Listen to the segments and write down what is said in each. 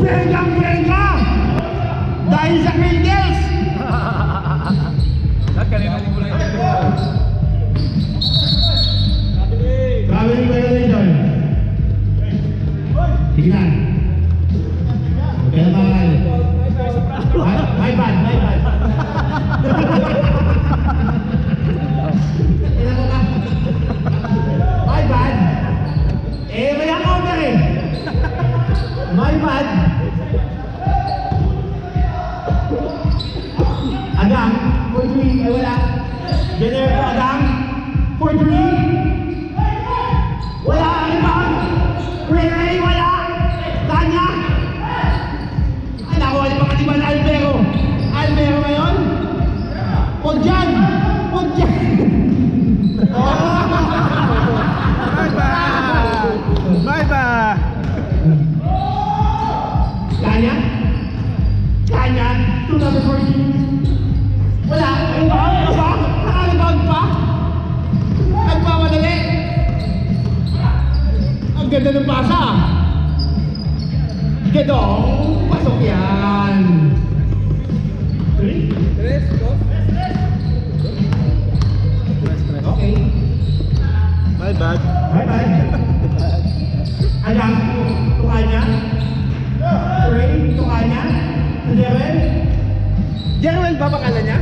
Bengang-benga! Dahil sa Cradles! Kanina mo mula yung Traveling violation. Tignan. Okay naman. My bad. My bad. May hangover eh. My bad. Agang, for 3. Ay wala. General po Agang. For 3. Wala. Rebound. Ray, wala. Tanya. Ay naku, ano pa katiba na Alvero? Alvero ngayon? Huwag dyan. Bye-bye! Tanya. To number 14. Wala. Rebound. Naka-rebound pa. Nagpamadali. Ang ganda ng pasa. Gedong. Pasok yan. 3. Okay. My bad. Bye-bye. Alam, tukanya. Ray, tukanya. Jerel. Jerel ba pangalan niya?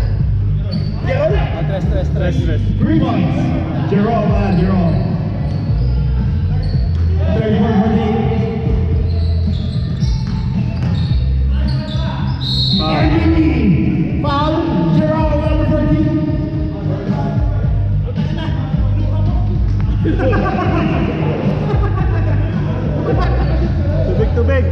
Jerel? Stress. 3 points. Jerome. 34-48. MVP. Foul. Jerome, number 14. Tubig.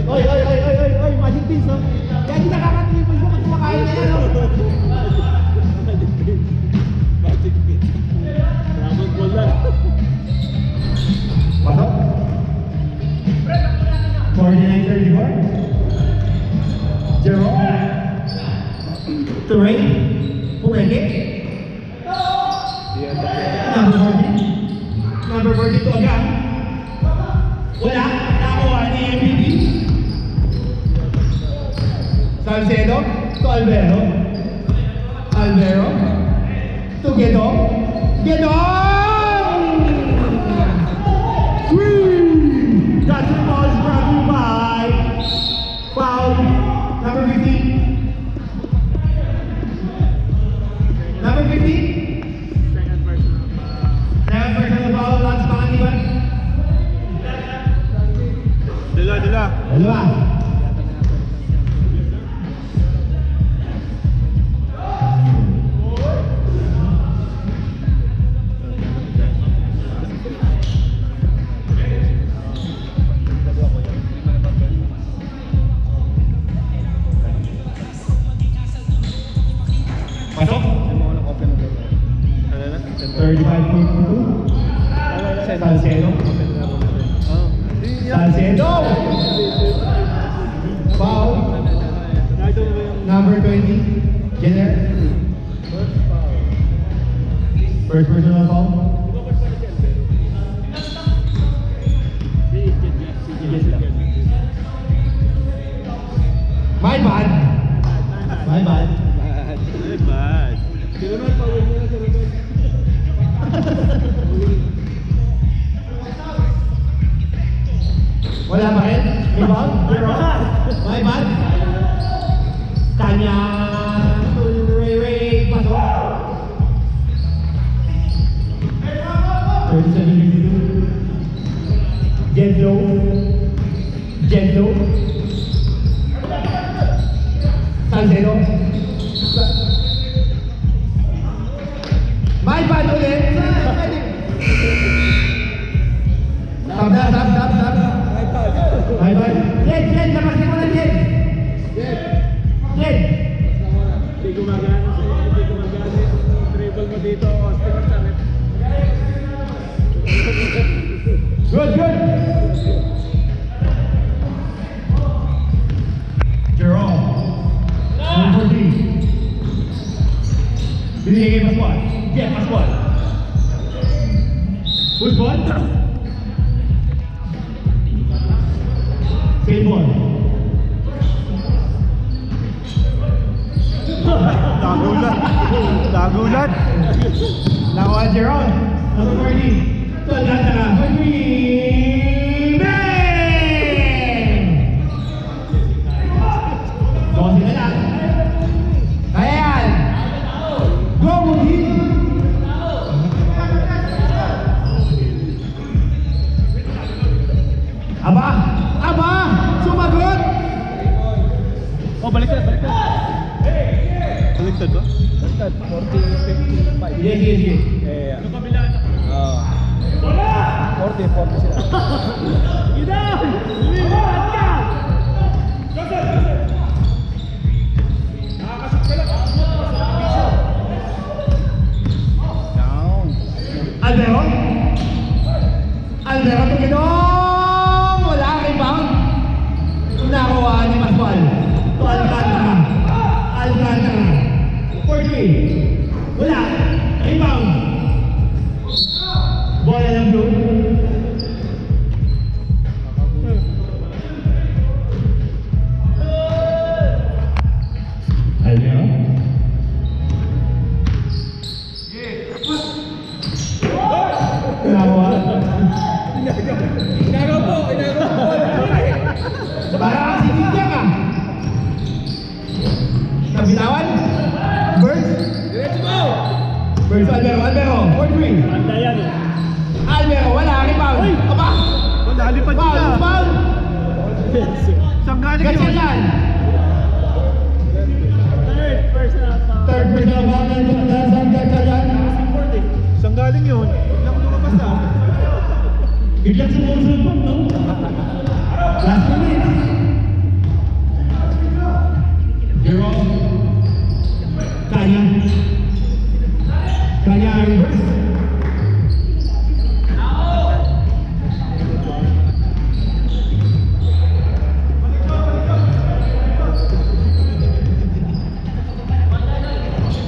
Oy, magic piece, oh. Kaya hindi nakaka-triple mo pag kumakain na yan, oh. Magic pit. Ramon bola. Pasok. 49-34. Jerome. Turay. Pumeke. Number 40. Number 42 agad. Wala. Nakuha ni MVP. Salcedo. To Alvero. To Gedong. That's the ball is brought to you by foul number 15. Number 15. Second person of foul. Lance Panganiban. Dalawa. Pasok. 35-42. Salcedo. Foul. Number 20. Jenner. First personal foul. My bad. Wala pa rin? Rebound? My bad. Kanya. Ray. Pasok. 37-52. Gendo. Salcedo. My bad ulit. Stop. My bad. Jen, labas mo na Jen. Hindi gumagana yung dribble mo dito. Good. Jerome. Number 14. Jeff, pass ball. Push ball. Save ball. Nagulat. Nagulat. Nakuha Jeron. Number 30. Tolga na. Bang! Bossy na lang. Kaya yan. Go, Mugin! Aba! Aba! Sumagot! Oh, baliktad, baliktad. Baliktad ba? Baliktad, 40, 55. Sige, sige, sige. Eh, ano kabila na? Oo. 40 sila. Ida! Lumipat ka! Nakakasip ka lang. Down. Albero? Albero to Gidong! Wala ang rebound. Nakuha ni Pascual. To Alcantara. Alcantara. 43. Wala. Rebound. Bola ng blue. Albero? Nakuha. Inagaw po! Para si Tigya ka. Nabitawan? Birds? Diretso mo! Birds, Albero, Albero. 4-3. Anda yan eh. Albero, wala. Rebound. Aba! Wala, lipad Foul, foul. Saan galing Gatsa yun? yan. First half. Third person foul ng Dasang Gatsa yan. Saan galing yun? Biglang lumabas na. Biglang sumusunod, no? Last minute. Jerome. Kanya. Kanya reverse.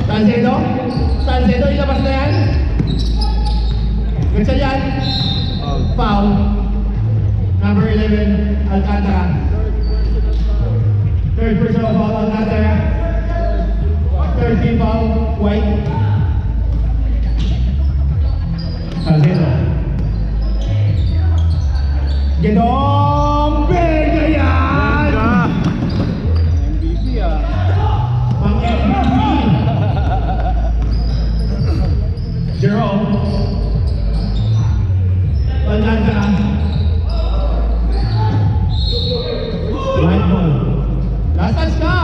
Salcedo. Salcedo, ilabas na yan. Gatsa yan. Foul. Number 11, Alcantara. Third personal foul, Alcantara. Third team foul, White. Salcedo. Gedong Benga yan! MVP ah. Pang MVP. Jerome. Alcantara. Right ball. Last touch ka!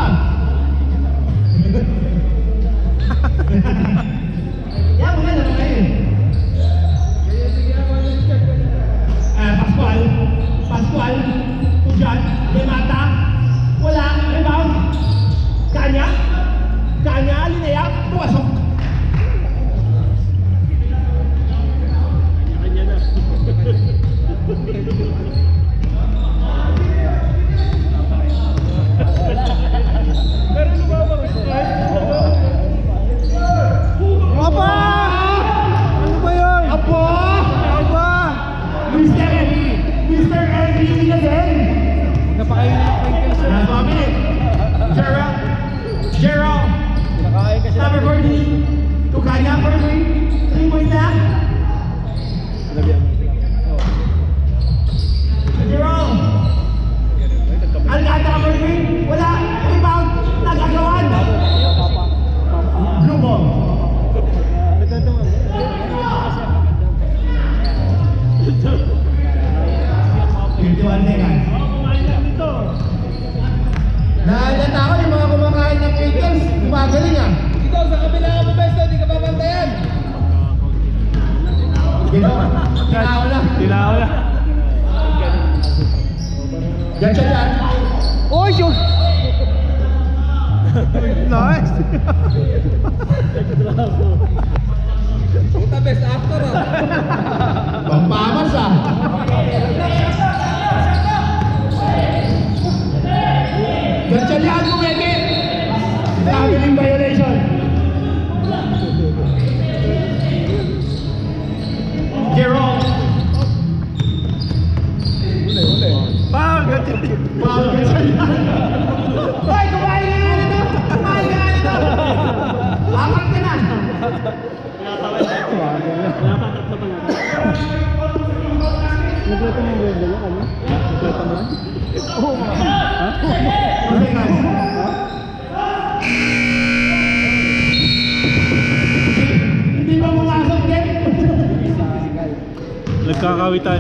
Yan, wala naman kayo. Pascual. Pascual. Pujan. Demata. Wala. Rebound. Kanya. Kanya. Linea. Pumasok. Kanya na. Pero lumabang Apa? Ano ba yun? Apo! Apa? Mr. MVP na din. Napakain na ng Pringles yun. Last 1 minute. Gerald. Gerald. Nakain kasi Number 40. Tukanya for 3. 3 points na. Gerald. Alcantara for 3. Wala. Rebound. Nagagawan. Blue ball. 51 seconds. Naalala ako yung mga kumakain ng Pringles. Gumagaling ah. Ikaw sa kabila ka pa besto, di ka papantayan. Tinao na. Tinao na. Ganyan yan. Oh, shoot! Nice! Puta best actor ah. Pampamas ah. Ganyan yan mo, Meki. Traveling violation. Nagkakawitan.